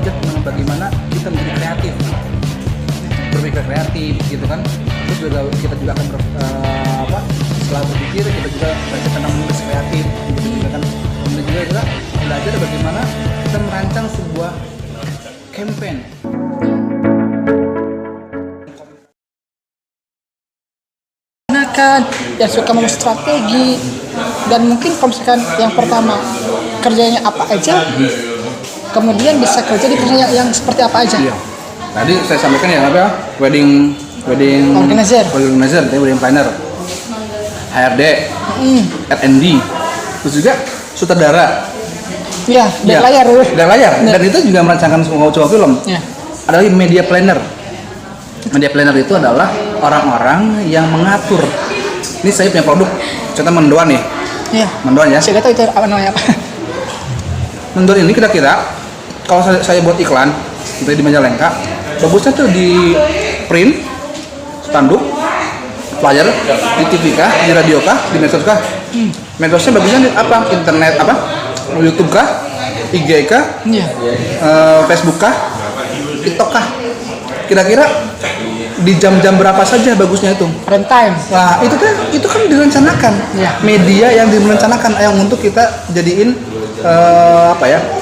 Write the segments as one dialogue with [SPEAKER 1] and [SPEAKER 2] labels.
[SPEAKER 1] belajar tentang bagaimana kita menjadi kreatif, berpikir kreatif gitu kan. Terus juga kita juga akan setelah berpikir kita juga belajar tentang menulis kreatif gitu juga kan. Kemudian juga kita belajar bagaimana kita merancang sebuah campaign.
[SPEAKER 2] Kan yang suka membuat strategi, dan mungkin kalau misalkan yang pertama kerjanya apa aja, kemudian bisa kerja di perusahaan yang seperti apa aja.
[SPEAKER 1] Iya. Tadi saya sampaikan ya wedding
[SPEAKER 2] Organizer,
[SPEAKER 1] wedding planner, HRD, R&D, terus juga sutradara.
[SPEAKER 2] Iya, dan layar.
[SPEAKER 1] Dan itu juga merancangkan sebuah film.
[SPEAKER 2] Ya.
[SPEAKER 1] Ada lagi media planner. Media planner itu adalah orang-orang yang mengatur. Ini saya punya produk, contoh mendoan nih.
[SPEAKER 2] Iya.
[SPEAKER 1] Mendoan ya.
[SPEAKER 2] Saya tahu itu apa namanya apa.
[SPEAKER 1] Mendoan ini kira-kira kalau saya buat iklan di Majalengka, bagusnya tuh di print, spanduk, flyer, di TV kah, di radio kah, di medsos kah? Medsosnya bagusnya di apa? Internet apa? YouTube kah? IG kah?
[SPEAKER 2] Iya.
[SPEAKER 1] Facebook kah? TikTok kah? Kira-kira di jam-jam berapa saja bagusnya itu?
[SPEAKER 2] Prime time.
[SPEAKER 1] Nah, itu kan direncanakan.
[SPEAKER 2] Ya.
[SPEAKER 1] Media yang direncanakan yang untuk kita jadiin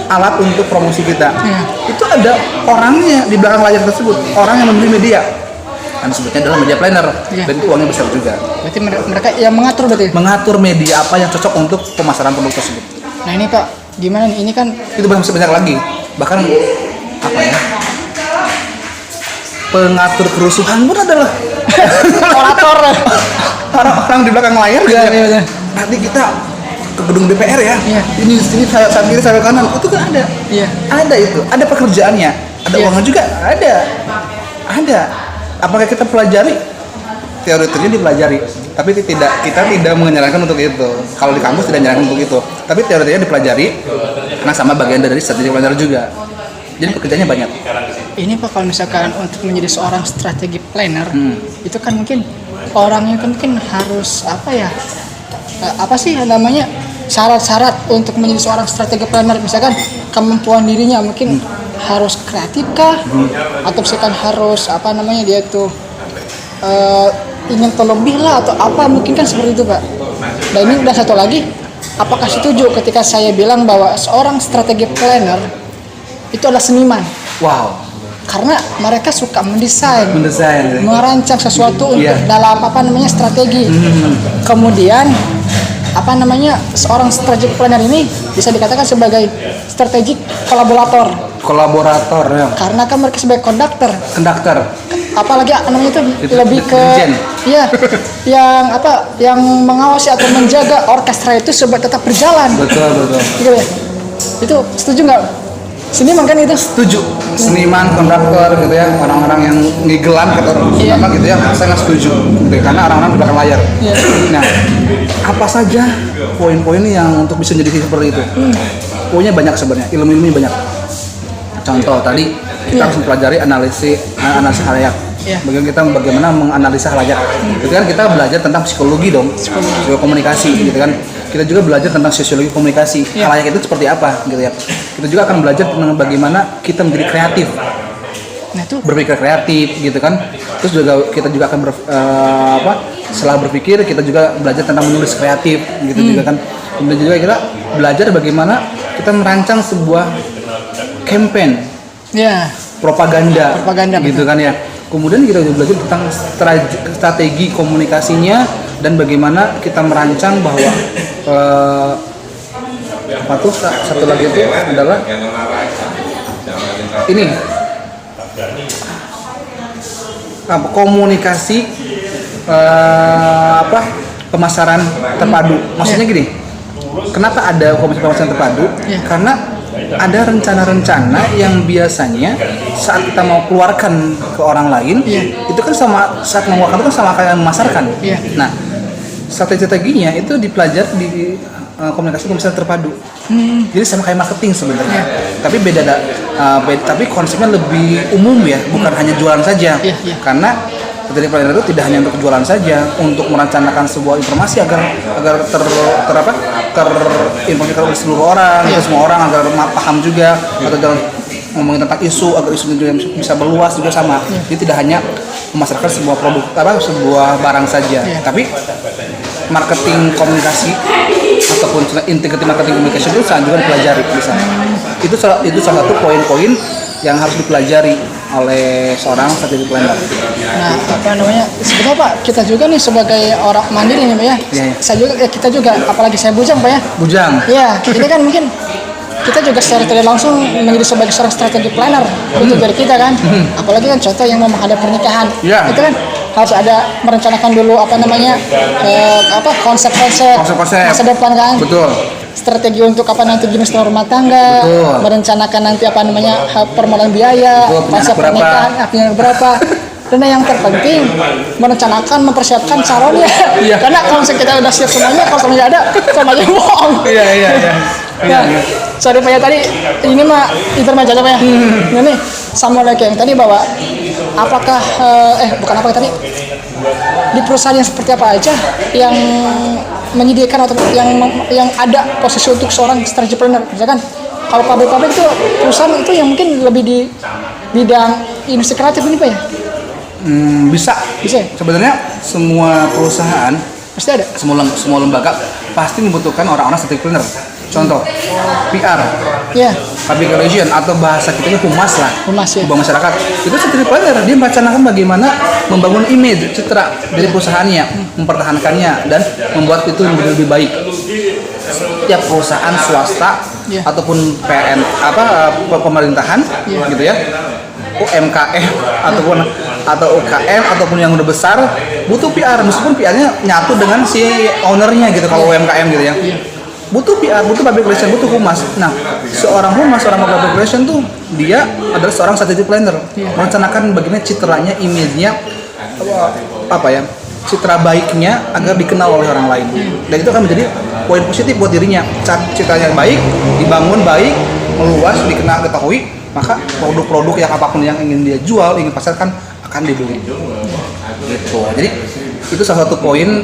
[SPEAKER 1] alat untuk promosi kita.
[SPEAKER 2] Ya.
[SPEAKER 1] Itu ada orangnya di belakang layar tersebut, orang yang membeli media. Kan sebutnya adalah media planner.
[SPEAKER 2] Ya.
[SPEAKER 1] Dan itu uangnya besar juga.
[SPEAKER 2] Berarti mereka yang mengatur berarti.
[SPEAKER 1] Mengatur media apa yang cocok untuk pemasaran produk tersebut.
[SPEAKER 2] Nah ini Pak, gimana nih? Ini kan
[SPEAKER 1] Itu masih banyak lagi. Bahkan pengatur kerusuhan pun adalah
[SPEAKER 2] orator.
[SPEAKER 1] orang-orang di belakang layar gitu.
[SPEAKER 2] Iya.
[SPEAKER 1] Nanti kita ke gedung DPR ya.
[SPEAKER 2] Iya.
[SPEAKER 1] Ini saat kiri saya kanan itu kan ada.
[SPEAKER 2] Iya.
[SPEAKER 1] Ada itu. Ada pekerjaannya. Ada
[SPEAKER 2] Iya.
[SPEAKER 1] uangnya juga. Ada. Apakah kita pelajari? Teorinya dipelajari. Tapi kita tidak menyarankan untuk itu. Kalau di kampus tidak menyarankan untuk itu. Tapi teorinya dipelajari karena sama bagian dari strategi planner juga. Jadi pekerjaannya banyak.
[SPEAKER 2] Ini Pak, kalau misalkan untuk menjadi seorang strategi planner, itu kan mungkin orangnya kan mungkin harus apa sih namanya, syarat-syarat untuk menjadi seorang strategi planner, misalkan kemampuan dirinya mungkin harus kreatif kah, atau misalkan harus dia tuh ingin terlebih lah atau apa, mungkin kan seperti itu Pak. Dan ini udah satu lagi, apakah setuju ketika saya bilang bahwa seorang strategi planner itu adalah seniman?
[SPEAKER 1] Wow.
[SPEAKER 2] Karena mereka suka mendesain, merancang sesuatu untuk
[SPEAKER 1] Yeah.
[SPEAKER 2] dalam strategi. Kemudian seorang strategic planner ini bisa dikatakan sebagai strategic kolaborator.
[SPEAKER 1] Ya.
[SPEAKER 2] Karena kan mereka sebagai konduktor. Apalagi itu lebih ke ya yang mengawasi atau menjaga orkestra itu supaya tetap berjalan.
[SPEAKER 1] Betul.
[SPEAKER 2] Gitu ya. Itu setuju nggak? Seniman kan itu?
[SPEAKER 1] Setuju. Seniman, konduktor gitu ya, orang-orang yang ngigelan gitu ya, saya nggak setuju gitu, karena orang-orang di belakang layar.
[SPEAKER 2] Iya.
[SPEAKER 1] Nah, apa saja poin-poin yang untuk bisa jadi seperti itu? Poinnya banyak sebenarnya, ilmu-ilmunya banyak. Contoh tadi kita harus mempelajari analisis halayak.
[SPEAKER 2] Iya.
[SPEAKER 1] Bagaimana menganalisa halayak. Itu kan kita belajar tentang psikologi dong, psikologi komunikasi gitu kan. Kita juga belajar tentang sosiologi komunikasi.
[SPEAKER 2] Yeah.
[SPEAKER 1] Halayak itu seperti apa gitu ya. Kita juga akan belajar tentang bagaimana kita menjadi kreatif.
[SPEAKER 2] Nah itu
[SPEAKER 1] Berpikir kreatif gitu kan. Terus kita juga akan setelah berpikir kita juga belajar tentang menulis kreatif gitu juga kan. Kemudian juga kita belajar bagaimana kita merancang sebuah campaign.
[SPEAKER 2] ya
[SPEAKER 1] Propaganda gitu
[SPEAKER 2] betul.
[SPEAKER 1] kan ya. Kemudian kita juga belajar tentang strategi komunikasinya dan bagaimana kita merancang bahwa satu lagi itu adalah ini komunikasi pemasaran terpadu. Maksudnya gini, kenapa ada komunikasi pemasaran terpadu? Karena ada rencana-rencana yang biasanya saat kita mau keluarkan ke orang lain, itu kan saat mengeluarkan itu kan sama kayak memasarkan. Nah, strateginya itu dipelajari di komunikasi pemasaran terpadu. Jadi sama kayak marketing sebenarnya. Tapi tapi konsepnya lebih umum ya, bukan hanya jualan saja. Karena strategi planner itu tidak hanya untuk jualan saja, untuk merencanakan sebuah informasi agar terinformasikan oleh seluruh orang, semua orang agar paham juga atau dalam ngomongin tentang isu agar isu juga bisa meluas juga sama. Jadi tidak hanya memasarkan sebuah produk sebuah barang saja, tapi marketing komunikasi ataupun integrated marketing communication itu sangat juga dipelajari misalnya. Itu salah satu poin-poin yang harus dipelajari oleh seorang strategic planner.
[SPEAKER 2] Nah, sebenarnya Pak, kita juga nih sebagai orang mandiri nih Pak ya. Saya juga, kita juga, apalagi saya bujang Pak ya.
[SPEAKER 1] Bujang.
[SPEAKER 2] Iya, ini kan mungkin kita juga secara tidak langsung menjadi sebagai seorang strategic planner untuk diri kita kan. Apalagi kan contoh yang mau menghadap pernikahan, itu kan harus ada merencanakan dulu konsep-konsep masa depan kan.
[SPEAKER 1] Betul.
[SPEAKER 2] Strategi untuk nanti jenis rumah tangga, merencanakan nanti permodalan biaya, fase pernikahan, akhirnya berapa. Dan yang terpenting merencanakan, mempersiapkan calonnya. Karena kalau kita udah siap semuanya, kalau semuanya ada, sama aja bohong. Nah, sorry Pak ya, tadi ini mah intermezzo aja Pak ya. Ini sama lagi yang tadi bahwa apakah bukan apa tadi di perusahaan yang seperti apa aja yang menyediakan atau yang ada posisi untuk seorang strategy planner. Misalkan kalau pabrik-pabrik itu perusahaan itu yang mungkin lebih di bidang industri kreatif ini Pak ya.
[SPEAKER 1] Bisa. Sebenarnya semua perusahaan
[SPEAKER 2] pasti ada.
[SPEAKER 1] Semua lembaga pasti membutuhkan orang-orang strategic planner. Contoh, PR, public relation atau bahasa kitanya humas lah, hubungan masyarakat. Itu strategic planner, dia merencanakan bagaimana membangun image, citra dari perusahaannya, mempertahankannya dan membuat itu menjadi lebih baik. Setiap perusahaan swasta ataupun pemerintahan, gitu ya, UMKM atau UKM ataupun yang udah besar butuh PR, meskipun PR-nya nyatu dengan si ownernya gitu kalau UMKM gitu ya. Butuh PR, butuh public relation, butuh humas. Nah, seorang public relation tuh dia adalah seorang strategic planner, merencanakan bagaimana citranya, image-nya, citra baiknya agar dikenal oleh orang lain. Dan itu akan menjadi poin positif buat dirinya. Citranya baik, dibangun baik, meluas, diketahui, maka produk-produk yang apapun yang ingin dia jual, ingin pasarkan akan dibeli. Gitu. Jadi itu salah satu poin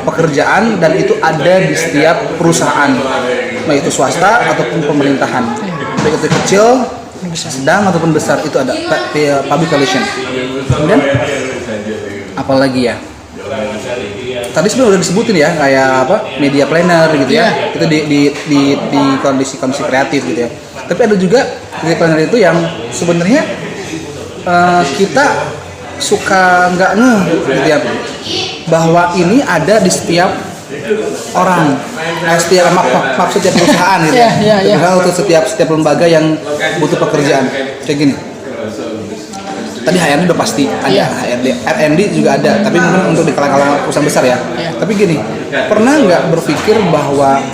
[SPEAKER 1] pekerjaan dan itu ada di setiap perusahaan, baik itu swasta ataupun pemerintahan, baik itu kecil, sedang ataupun besar, itu ada public relation. Kemudian apalagi ya? Tadi sebenarnya udah disebutin ya, kayak media planner gitu ya. Itu di kondisi kreatif gitu ya. Tapi ada juga media planner itu yang sebenarnya kita suka nggak gitu ya, bahwa ini ada di setiap orang, setiap perusahaan gitu ya. Untuk setiap lembaga yang butuh pekerjaan kayak gini. Tadi HRD udah pasti ada, R&D juga ada, tapi mungkin untuk di kalangan perusahaan besar ya. Tapi gini, pernah nggak berpikir bahwa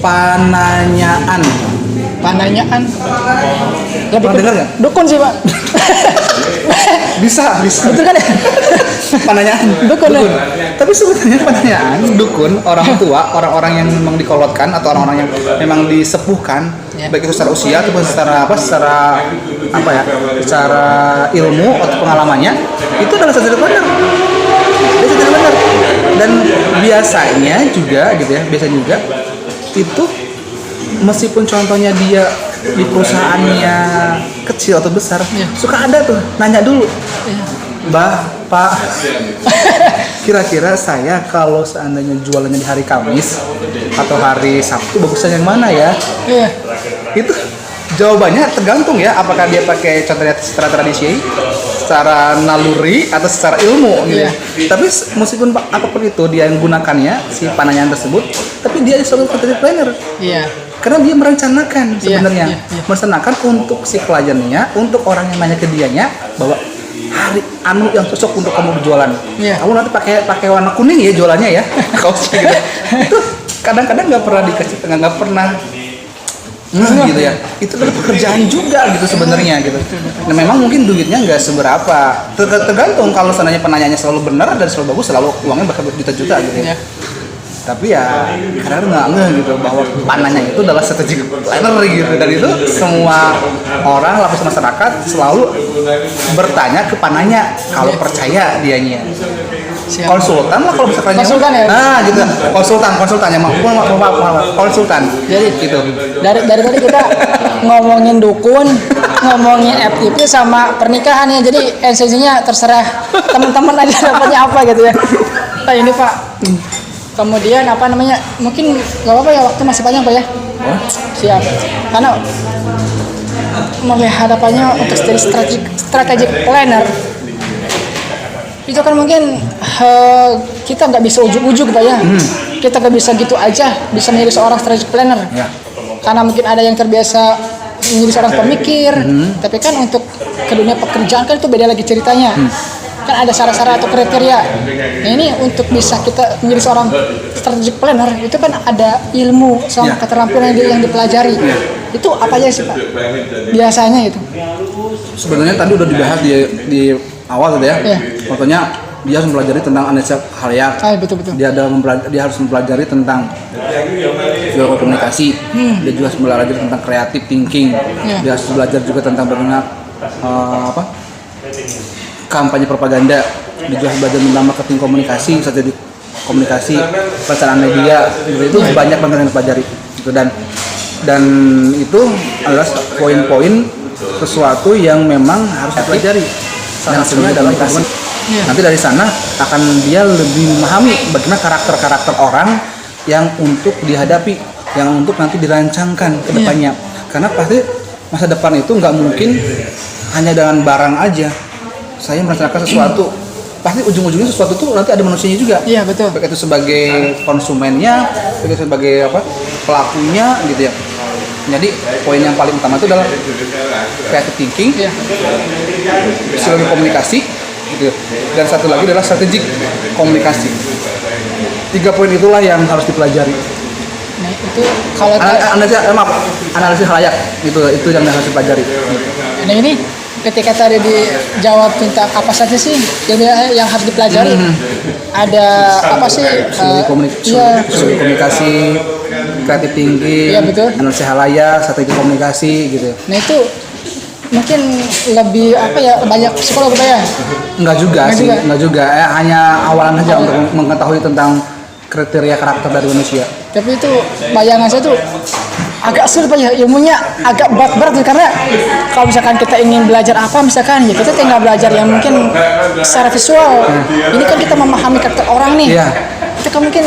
[SPEAKER 1] pananyaan
[SPEAKER 2] lebih
[SPEAKER 1] pernah dengar nggak?
[SPEAKER 2] dukun sih Pak.
[SPEAKER 1] bisa
[SPEAKER 2] betul kan ya?
[SPEAKER 1] Pananyaan dukun. Tapi sebenarnya pananyaan dukun orang tua, orang-orang yang memang dikolotkan atau orang-orang yang memang disepuhkan, baik itu secara usia ataupun secara ilmu atau pengalamannya, itu adalah strategic planner. Dan biasanya juga gitu ya, itu meskipun contohnya dia di perusahaannya kecil atau besar, suka ada tuh nanya dulu, Mbak, Pak, kira-kira saya kalau seandainya jualannya di hari Kamis atau hari Sabtu bagusnya yang mana ya? Itu jawabannya tergantung ya, apakah dia pakai contohnya secara tradisi, secara naluri atau secara ilmu gitu ya. Tapi meskipun apapun itu dia yang gunakannya si pananyaan tersebut, tapi dia selalu strategic planner. Karena dia merencanakan sebenarnya, merencanakan untuk si kliennya, untuk orang yang nanya ke dianya bahwa hari yang cocok untuk kamu berjualan. Kamu nanti pakai warna kuning ya jualannya ya, kaosnya gitu. Itu kadang-kadang nggak pernah gitu ya. Itu adalah pekerjaan juga gitu sebenarnya gitu. Nah memang mungkin duitnya nggak seberapa. Tergantung kalau seandainya penanyanya selalu benar dan selalu bagus, selalu uangnya bakal berjuta-juta gitu ya. Tapi ya kadang nggak gitu bahwa pananya itu adalah strategic planner gitu, dan itu semua orang lapisan masyarakat selalu bertanya ke pananya kalau percaya dianya.
[SPEAKER 2] Siap.
[SPEAKER 1] konsultan lah kalau bisa kerennya.
[SPEAKER 2] Konsultan ya?
[SPEAKER 1] Nah gitu, konsultan ya, maaf, konsultan.
[SPEAKER 2] Jadi
[SPEAKER 1] gitu.
[SPEAKER 2] dari tadi kita ngomongin dukun, ngomongin FTP sama pernikahan ya. Jadi esensinya terserah teman-teman aja dapatnya apa gitu ya. Nah ini Pak. Kemudian apa namanya? Mungkin nggak apa-apa ya, waktu masih panjang Pak ya.
[SPEAKER 1] Oh?
[SPEAKER 2] Siap. Karena melihat hadapannya untuk jadi strategic planner itu kan mungkin kita nggak bisa ujuk-ujuk Pak ya. Kita nggak bisa gitu aja bisa menjadi seorang strategic planner.
[SPEAKER 1] Ya.
[SPEAKER 2] Karena mungkin ada yang terbiasa menjadi seorang pemikir, tapi kan untuk ke dunia pekerjaan kan itu beda lagi ceritanya. Kan ada syarat-syarat atau kriteria. Nah ini untuk bisa kita menjadi seorang strategic planner itu kan ada ilmu sama keterampilan yang dipelajari. Itu apa aja sih Pak? Biasanya itu.
[SPEAKER 1] Sebenarnya tadi udah dibahas di awal tadi ya. Contohnya dia harus mempelajari tentang analisa khalayak.
[SPEAKER 2] Betul.
[SPEAKER 1] Dia harus mempelajari tentang teori komunikasi. Dia juga harus belajar tentang creative thinking. Dia harus belajar juga tentang bagaimana kampanye propaganda. Dia juga harus belajar tentang marketing komunikasi, strategi komunikasi, perencanaan media. Itu banyak banget yang dipelajari. Gitu. Dan itu adalah poin-poin sesuatu yang memang harus dipelajari. Salah satunya dalam komunikasi. Nanti dari sana akan dia lebih memahami bagaimana karakter-karakter orang yang untuk dihadapi, yang untuk nanti dirancangkan ke depannya. Karena pasti masa depan itu nggak mungkin hanya dengan barang aja. Saya merasakan sesuatu, pasti ujung-ujungnya sesuatu itu nanti ada manusianya juga.
[SPEAKER 2] Iya betul.
[SPEAKER 1] Baik itu sebagai konsumennya, baik itu sebagai pelakunya gitu ya. Jadi poin yang paling utama itu adalah creative thinking, psikologi komunikasi, gitu. Dan satu lagi adalah strategik komunikasi. 3 poin itulah yang harus dipelajari.
[SPEAKER 2] Nah itu kalau
[SPEAKER 1] analisis khalayak itu yang harus dipelajari.
[SPEAKER 2] Nah ini ketika tadi dijawab tentang apa saja sih yang harus dipelajari, ada apa sih?
[SPEAKER 1] Psikologi komunikasi, kreatif tinggi, analisis khalayak, strategi komunikasi gitu.
[SPEAKER 2] Nah itu mungkin lebih banyak psikolog ya?
[SPEAKER 1] Enggak juga. Hanya awalan saja untuk mengetahui tentang kriteria karakter dari manusia.
[SPEAKER 2] Tapi itu bayangan saya tuh agak sulit Pak ya, ilmunya agak berat karena kalau misalkan kita ingin belajar apa misalkan ya kita tinggal belajar yang mungkin secara visual. Ini kan kita memahami karakter orang nih. Itu kan mungkin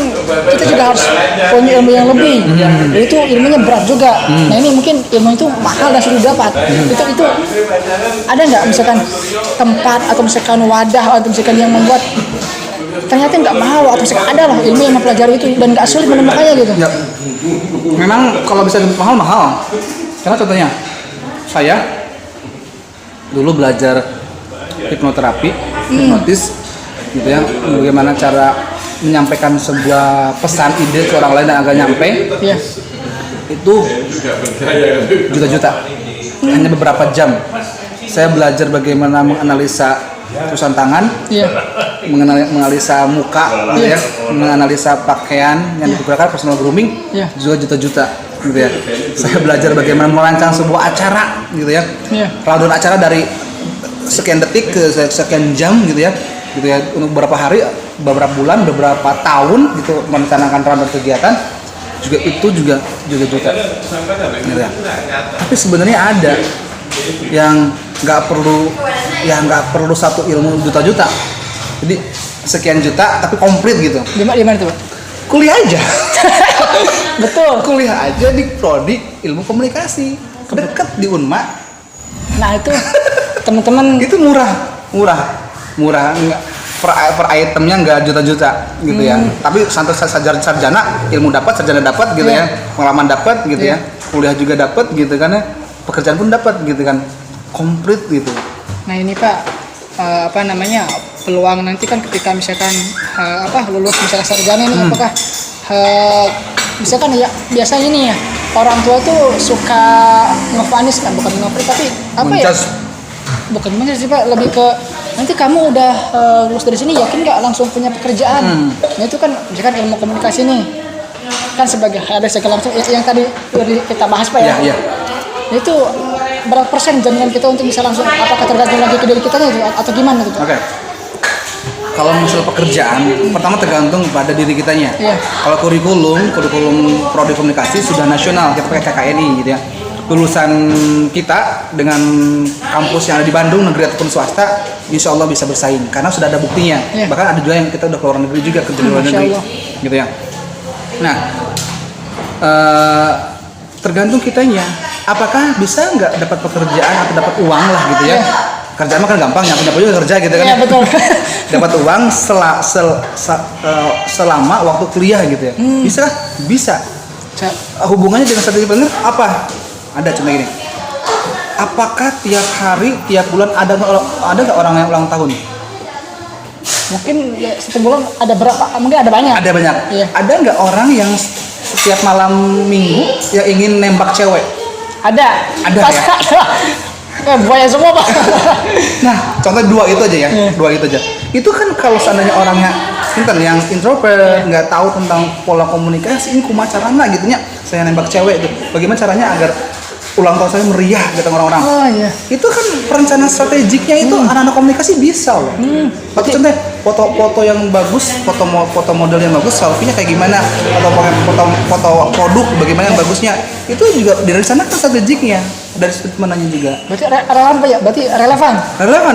[SPEAKER 2] kita juga harus punya ilmu yang lebih. Itu ilmunya berat juga. Nah ini mungkin ilmu itu mahal dan sulit dapat. Itu ada nggak misalkan tempat atau misalkan wadah atau misalkan yang membuat ternyata nggak mahal atau misalkan ada loh ilmu yang mempelajari itu dan nggak sulit menemukannya gitu.
[SPEAKER 1] Ya. Memang kalau bisa mahal. Karena contohnya saya dulu belajar hipnoterapi, hipnotis gitu ya, bagaimana cara menyampaikan sebuah pesan ide ke orang lain dan agak nyampe. Itu juta-juta. Hanya beberapa jam. Saya belajar bagaimana menganalisa tulisan tangan, menganalisa muka, gitu ya, menganalisa pakaian yang digunakan personal grooming, juga juta-juta, gitu ya. Saya belajar bagaimana merancang sebuah acara, gitu ya. Rundown acara dari sekian detik ke sekian jam, gitu ya, untuk beberapa hari, beberapa bulan, beberapa tahun, gitu, merencanakan rundown kegiatan. Juga juta, gitu ya. Tapi sebenarnya ada yang nggak perlu satu ilmu juta-juta, jadi sekian juta tapi komplit gitu.
[SPEAKER 2] Di mana tuh Pak?
[SPEAKER 1] Kuliah aja.
[SPEAKER 2] Betul.
[SPEAKER 1] Kuliah aja di prodi ilmu komunikasi dekat di Unma.
[SPEAKER 2] Nah itu teman-teman
[SPEAKER 1] itu murah nggak per itemnya nggak juta-juta gitu ya. Tapi sarjana ilmu dapat, sarjana dapat gitu ya, pengalaman dapat gitu ya, kuliah juga dapat gitu kan ya, pekerjaan pun dapat gitu kan, komplit gitu.
[SPEAKER 2] Nah ini Pak, peluang nanti kan ketika misalkan lulus misalkan sarjana ini apakah misalkan ya biasanya nih ya orang tua tuh suka ngevanis kan, bukan ngeprit tapi bukan menjas sih Pak, lebih ke nanti kamu udah lulus dari sini yakin nggak langsung punya pekerjaan. Nah itu kan misalkan ilmu komunikasi nih kan sebagai ada segala langsung yang tadi kita bahas Pak ya. Itu berapa persen jaminan kita untuk bisa langsung, apakah tergantung lagi ke diri kita atau gimana gitu?
[SPEAKER 1] Oke. Kalau misalnya pekerjaan, pertama tergantung pada diri kitanya.
[SPEAKER 2] Iya.
[SPEAKER 1] Kalau kurikulum prodi komunikasi sudah nasional, kita pakai KKNI gitu ya. Lulusan kita dengan kampus yang ada di Bandung, negeri ataupun swasta, insya Allah bisa bersaing karena sudah ada buktinya.
[SPEAKER 2] Iya.
[SPEAKER 1] Bahkan ada juga yang kita udah keluar negeri juga, kerja di luar
[SPEAKER 2] Masya
[SPEAKER 1] negeri,
[SPEAKER 2] Allah.
[SPEAKER 1] gitu ya. Nah, tergantung kitanya. Apakah bisa nggak dapat pekerjaan atau dapat uang lah gitu ya?
[SPEAKER 2] Iya.
[SPEAKER 1] Kerjaan mah kan gampang, nyapu juga kerja gitu kan.
[SPEAKER 2] Iya betul.
[SPEAKER 1] Dapat uang selama waktu kuliah gitu ya. Bisa? Bisa. Hubungannya dengan strategi planner apa? Ada contoh gini. Apakah tiap hari, tiap bulan ada nggak orang yang ulang tahun?
[SPEAKER 2] Mungkin ya, satu bulan ada berapa? Mungkin ada banyak.
[SPEAKER 1] Ada banyak.
[SPEAKER 2] Iya.
[SPEAKER 1] Ada nggak orang yang setiap malam minggu yang ingin nembak cewek?
[SPEAKER 2] Ada.
[SPEAKER 1] Ada ya?
[SPEAKER 2] Buaya semua Pak.
[SPEAKER 1] Nah, contoh dua itu aja ya. Dua itu aja. Itu kan kalau seandainya orangnya yang introvert, nggak tahu tentang pola komunikasi, ini kumaha caranya gitu nya. Saya nembak cewek itu. Bagaimana caranya agar ulang tahun saya meriah gitu orang-orang.
[SPEAKER 2] Oh iya.
[SPEAKER 1] Itu kan perencanaan strategiknya itu anak-anak komunikasi bisa loh. Tapi contohnya foto-foto yang bagus, foto model yang bagus, selfie-nya kayak gimana, atau foto produk bagaimana yang bagusnya, itu juga direncanakan strategiknya dari sudut mananya juga.
[SPEAKER 2] Berarti relevan Pak ya? Berarti relevan.
[SPEAKER 1] Relevan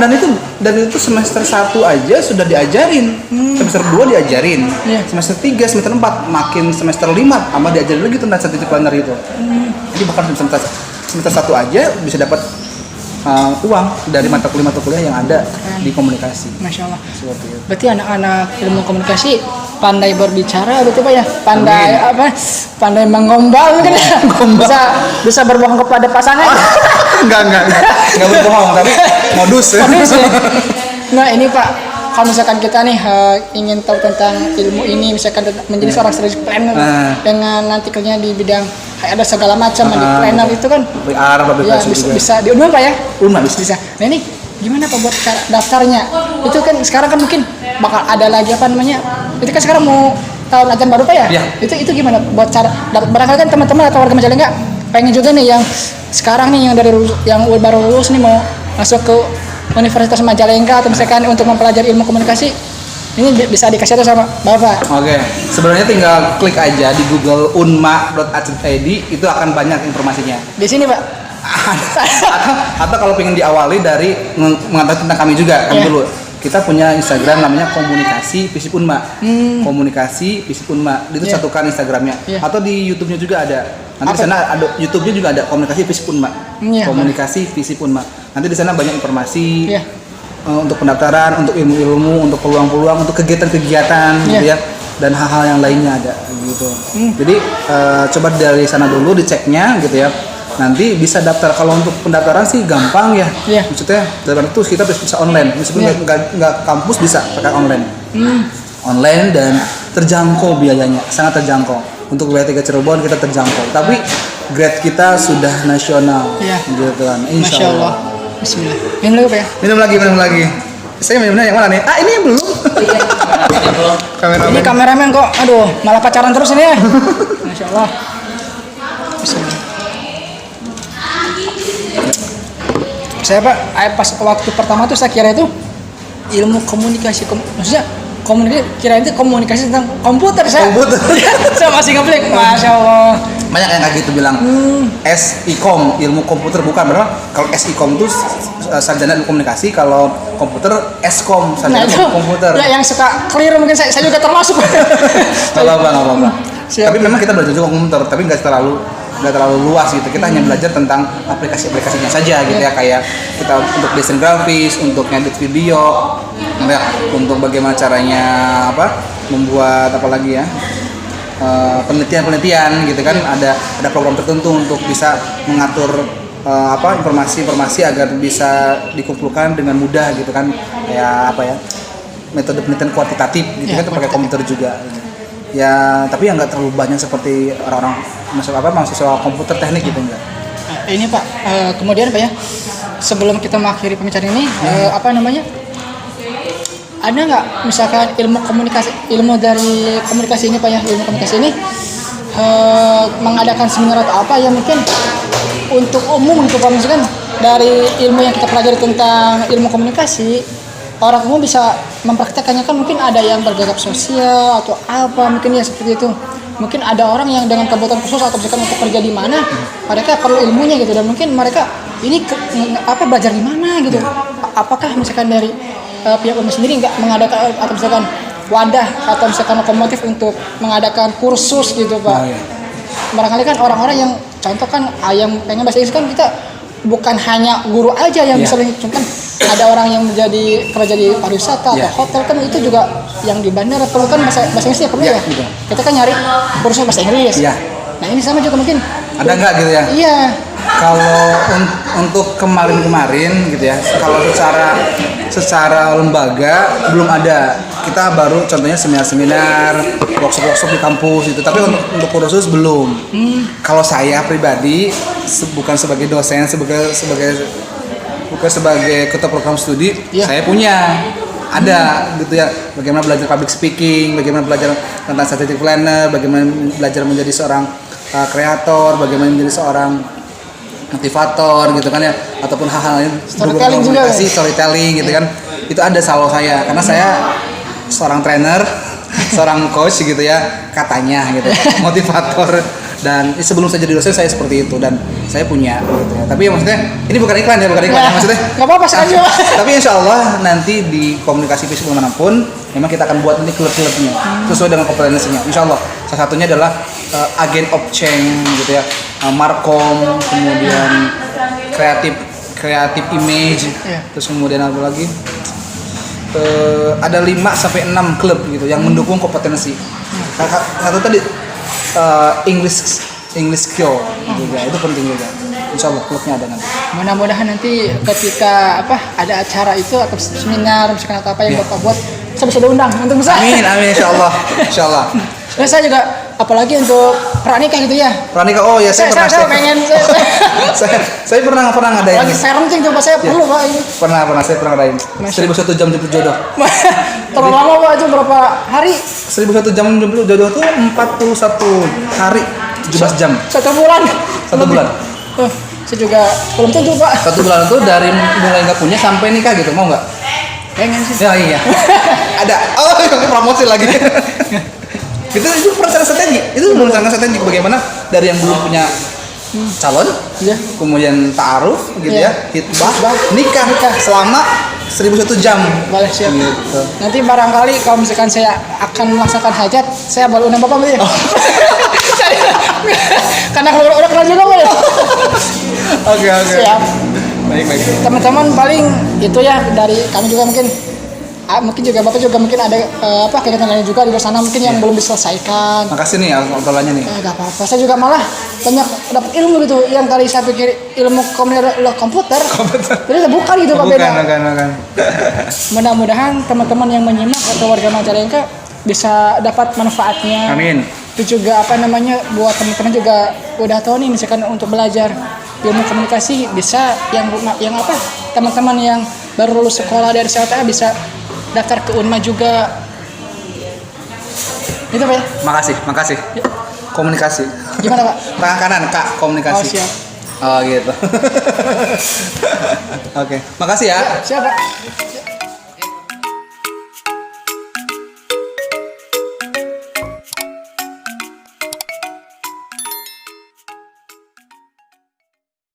[SPEAKER 1] dan itu semester 1 aja sudah diajarin. Semester 2 diajarin.
[SPEAKER 2] Iya.
[SPEAKER 1] Semester 3, semester 4, makin semester 5 sama diajarin lagi tentang strategic planner itu. Jadi bahkan semester 1 aja bisa dapat uang dari mata kuliah yang ada di komunikasi.
[SPEAKER 2] Masya Allah.
[SPEAKER 1] Seperti itu.
[SPEAKER 2] Berarti anak-anak ilmu komunikasi pandai berbicara betul Pak ya? Pandai pandai mengombal mungkin ya? Bisa berbohong kepada pasangan.
[SPEAKER 1] Enggak berbohong, tapi modus ya.
[SPEAKER 2] Modus ya. Nah ini Pak, kalau misalkan kita nih ingin tahu tentang ilmu ini, misalkan menjadi seorang strategic planner dengan nanti kerjanya di bidang ada segala macam di planner itu kan
[SPEAKER 1] PR,
[SPEAKER 2] ya, bisa di Unma Pak ya?
[SPEAKER 1] Unma bisa.
[SPEAKER 2] Nah ini gimana Pak buat cara daftarnya? Itu kan sekarang kan mungkin bakal ada lagi apa namanya? Itu kan sekarang mau tahun ajaran baru Pak ya?
[SPEAKER 1] Iya.
[SPEAKER 2] Itu gimana buat cara barangkali kan teman-teman atau warga Majalengka pengen juga nih yang sekarang nih yang baru lulus nih mau masuk ke Universitas Majalengka atau misalkan untuk mempelajari ilmu komunikasi, ini bisa dikasih tahu sama Bapak.
[SPEAKER 1] Oke, sebenarnya tinggal klik aja di Google unma.ac.id, itu akan banyak informasinya.
[SPEAKER 2] Di sini Pak.
[SPEAKER 1] atau kalau pengen diawali dari mengetahui tentang kami juga, kami dulu. Kita punya Instagram namanya Komunikasi Visip Unma. Komunikasi Visip Unma. Itu satukan Instagramnya. Atau di YouTube-nya juga ada. Nanti di sana ada YouTube-nya juga ada Komunikasi Visip Unma. Komunikasi Visip Unma. Nanti di sana banyak informasi untuk pendaftaran, untuk ilmu-ilmu, untuk peluang-peluang, untuk kegiatan-kegiatan gitu ya. Dan hal-hal yang lainnya ada gitu. Jadi coba dari sana dulu diceknya gitu ya. Nanti bisa daftar. Kalau untuk pendaftaran sih gampang ya. Maksudnya daftar itu kita bisa online. Meskipun nggak kampus bisa pakai online. Online dan terjangkau biayanya, sangat terjangkau. Untuk wilayah 3 Cirebon kita terjangkau. Tapi grade kita sudah nasional. Gitu kan. Insya Allah.
[SPEAKER 2] Bismillah. Minum lagi Pak ya?
[SPEAKER 1] Minum lagi. Saya minumnya yang mana nih? Ini yang belum.
[SPEAKER 2] Ini kameramen kok, aduh, malah pacaran terus ini ya. Masya Allah. Bismillah. Saya Pak, pas waktu pertama tuh saya kira itu ilmu komunikasi, maksudnya kira itu komunikasi tentang komputer saya. Saya masih ngeblank, Masya Allah.
[SPEAKER 1] Banyak yang kayak gitu bilang SIKOM, ilmu komputer, bukan berapa? Kalau SIKOM itu sarjana ilmu komunikasi, kalau komputer SKOM, sarjana ilmu komputer.
[SPEAKER 2] Ya yang suka clear mungkin saya juga termasuk.
[SPEAKER 1] Nggak apa-apa. Tapi memang kita belajar juga komputer, tapi nggak terlalu luas gitu. Kita hanya belajar tentang aplikasi-aplikasinya saja gitu ya, kayak kita untuk desain grafis, untuk ngedit video, untuk bagaimana caranya membuat apalagi ya penelitian gitu kan. Ada program tertentu untuk bisa mengatur informasi agar bisa dikumpulkan dengan mudah gitu kan, kayak metode penelitian kuantitatif gitu kan, pakai komputer juga gitu. Ya tapi yang nggak terlalu banyak seperti orang-orang mahasiswa komputer teknik gitu enggak.
[SPEAKER 2] Ini Pak, kemudian Pak ya, sebelum kita mengakhiri pembicaraan ini, ada nggak misalkan ilmu dari komunikasi ini Pak ya, ilmu komunikasi ini mengadakan seminar atau apa ya mungkin untuk umum gitu Pak, misalkan dari ilmu yang kita pelajari tentang ilmu komunikasi, orang umum bisa mempraktekannya kan mungkin ada yang bergagap sosial atau apa mungkin ya seperti itu. Mungkin ada orang yang dengan kebutuhan khusus atau misalkan untuk kerja di mana mereka perlu ilmunya gitu, dan mungkin mereka ini belajar di mana gitu. Apakah misalkan dari pihak UMI sendiri nggak mengadakan atau misalkan wadah atau misalkan lokomotif untuk mengadakan kursus gitu Pak? Barangkali kan orang-orang yang contoh kan yang pengen bahasa Inggris kan kita bukan hanya guru aja yang bisa kan ada orang yang menjadi kerja di pariwisata atau hotel kan itu juga yang di bandara perlu kan bahasa Inggrisnya perlu ya. Kita kan nyari kursus bahasa Inggris. Nah ini sama juga mungkin.
[SPEAKER 1] Ada nggak gitu ya?
[SPEAKER 2] Iya.
[SPEAKER 1] Kalau untuk kemarin gitu ya, kalau secara lembaga belum ada. Kita baru contohnya seminar-seminar, workshop di kampus itu. Tapi untuk kursus belum. Kalau saya pribadi bukan sebagai dosen, bukan sebagai ketua program studi, saya punya ada gitu ya, bagaimana belajar public speaking, bagaimana belajar tentang strategic planner, bagaimana belajar menjadi seorang kreator, bagaimana menjadi seorang motivator gitu kan ya, ataupun hal-hal yang berkomunikasi, storytelling gitu kan. Itu ada selalu saya, karena saya seorang trainer, seorang coach gitu ya, katanya gitu, motivator. Dan sebelum saya jadi dosen saya seperti itu, dan saya punya gitu ya. Tapi maksudnya ini bukan iklan ya, maksudnya.
[SPEAKER 2] Nggak apa-apa saja.
[SPEAKER 1] Tapi insya Allah nanti di komunikasi fisik manapun memang kita akan buat nanti klub-klubnya sesuai dengan kompetensinya. Insya Allah salah satunya adalah agent of change gitu ya, markom, kemudian kreatif image, terus kemudian apa lagi? Ada 5-6 klub gitu yang mendukung kompetensi. Satu tadi English skill juga, itu penting juga. Insya Allah klubnya ada nanti.
[SPEAKER 2] Mudah-mudahan nanti ketika ada acara itu atau seminar misalkan atau apa yang Bapak buat, saya bisa diundang untuk bisa.
[SPEAKER 1] Amin insya Allah.
[SPEAKER 2] Dan saya juga apalagi untuk pranikah gitu ya.
[SPEAKER 1] Pranikah, oh ya saya pernah.
[SPEAKER 2] Saya pengen.
[SPEAKER 1] saya pernah ngadain.
[SPEAKER 2] Lagi parenting tuh saya perlu Pak ini.
[SPEAKER 1] Pernah saya pernah ngadain. 1001 jam jemput jodoh.
[SPEAKER 2] Terlalu lama Pak, itu berapa hari?
[SPEAKER 1] 1001 jam jemput jodoh tuh 41 hari 17 jam.
[SPEAKER 2] 1 bulan.
[SPEAKER 1] 1 bulan.
[SPEAKER 2] Saya juga belum tentu Pak.
[SPEAKER 1] 1 bulan itu dari mulai nggak punya sampai nikah gitu, mau nggak?
[SPEAKER 2] Pengen sih.
[SPEAKER 1] Ya iya. Ada. Oh promosi lagi. itu perencanaan strategi. Itu perencanaan strategi bagaimana dari yang belum punya calon, kemudian ta'aruf gitu ya, hitbah, nikah selama 1001 jam.
[SPEAKER 2] Boleh siap.
[SPEAKER 1] Gitu.
[SPEAKER 2] Nanti barangkali kalau misalkan saya akan melaksanakan hajat, saya baru undang Bapak ya. Karena kalau udah kenal juga Pak ya.
[SPEAKER 1] Oke.
[SPEAKER 2] Siap.
[SPEAKER 1] Baik.
[SPEAKER 2] Teman-teman paling itu ya dari kami juga mungkin juga Bapak juga mungkin ada kegiatan lain juga di luar sana mungkin yang belum diselesaikan.
[SPEAKER 1] Makasih nih obrolannya nih.
[SPEAKER 2] Gak apa-apa. Saya juga malah banyak dapat ilmu gitu yang tadi saya pikir ilmu komputer. Jadi bukan gitu Pak, beda.
[SPEAKER 1] Bukan.
[SPEAKER 2] Mudah-mudahan teman-teman yang menyimak atau warga Majalengka bisa dapat manfaatnya.
[SPEAKER 1] Amin.
[SPEAKER 2] Itu juga buat teman-teman juga udah tahu nih misalkan untuk belajar ilmu komunikasi bisa yang teman-teman yang baru lulus sekolah dari CLTA bisa daftar ke Unma juga. Itu Pak ya?
[SPEAKER 1] Makasih. Komunikasi.
[SPEAKER 2] Gimana Pak?
[SPEAKER 1] Tangan kanan Kak, komunikasi.
[SPEAKER 2] Oh siap.
[SPEAKER 1] Oh gitu. Oke. Makasih ya.
[SPEAKER 2] Siap Pak.